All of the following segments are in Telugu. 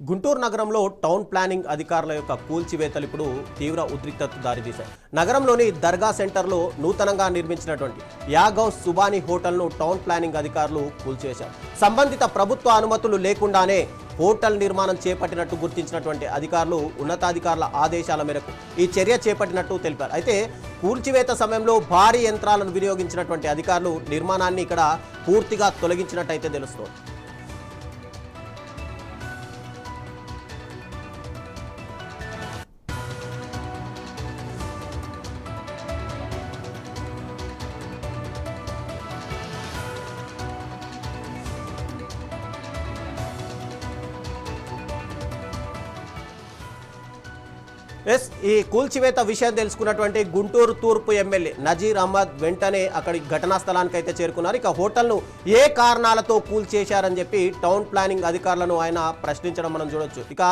గుంటూరు నగరంలో టౌన్ ప్లానింగ్ అధికారుల యొక్క కూల్చివేతలు ఇప్పుడు తీవ్ర ఉద్రిక్తతకు దారితీశాయి. నగరంలోని దర్గా సెంటర్లో నూతనంగా నిర్మించినటువంటి యాగౌస్ సుబానీ హోటల్ను టౌన్ ప్లానింగ్ అధికారులు కూల్చివేశారు. సంబంధిత ప్రభుత్వ అనుమతులు లేకుండానే హోటల్ నిర్మాణం చేపట్టినట్టు గుర్తించినటువంటి అధికారులు ఉన్నతాధికారుల ఆదేశాల మేరకు ఈ చర్య చేపట్టినట్టు తెలిపారు. అయితే కూల్చివేత సమయంలో భారీ యంత్రాలను వినియోగించినటువంటి అధికారులు నిర్మాణాన్ని ఇక్కడ పూర్తిగా తొలగించినట్టయితే తెలుస్తోంది. ఈ కూల్చివేత విషయం తెలుసుకున్నటువంటి గుంటూరు తూర్పు ఎమ్మెల్యే నజీర్ అహ్మద్ వెంటనే అక్కడి ఘటనా స్థలానికి అయితే చేరుకున్నారు. ఇక హోటల్ను ఏ కారణాలతో కూల్చేశారని చెప్పి టౌన్ ప్లానింగ్ అధికారులను ఆయన ప్రశ్నించడం మనం చూడొచ్చు. ఇక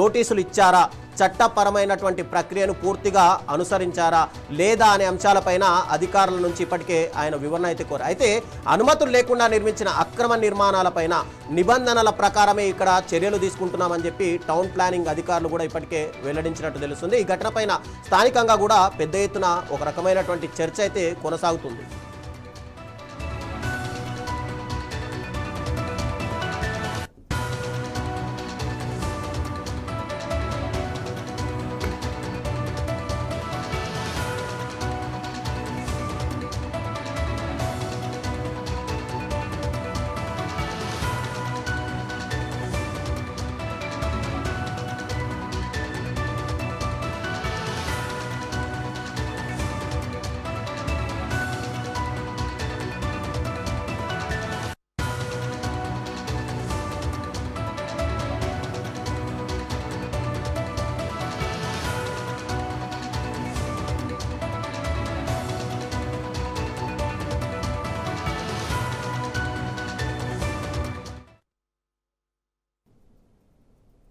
నోటీసులు ఇచ్చారా, చట్టపరమైనటువంటి ప్రక్రియను పూర్తిగా అనుసరించారా లేదా అనే అంశాలపైన అధికారుల నుంచి ఇప్పటికే ఆయన వివరణ అయితే కోరారు. అయితే అనుమతులు లేకుండా నిర్మించిన అక్రమ నిర్మాణాలపైన నిబంధనల ప్రకారమే ఇక్కడ చర్యలు తీసుకుంటున్నామని చెప్పి టౌన్ ప్లానింగ్ అధికారులు కూడా ఇప్పటికే వెల్లడించినట్టు తెలుస్తుంది. ఈ ఘటనపైన స్థానికంగా కూడా పెద్ద ఎత్తున ఒక రకమైనటువంటి చర్చ అయితే కొనసాగుతుంది.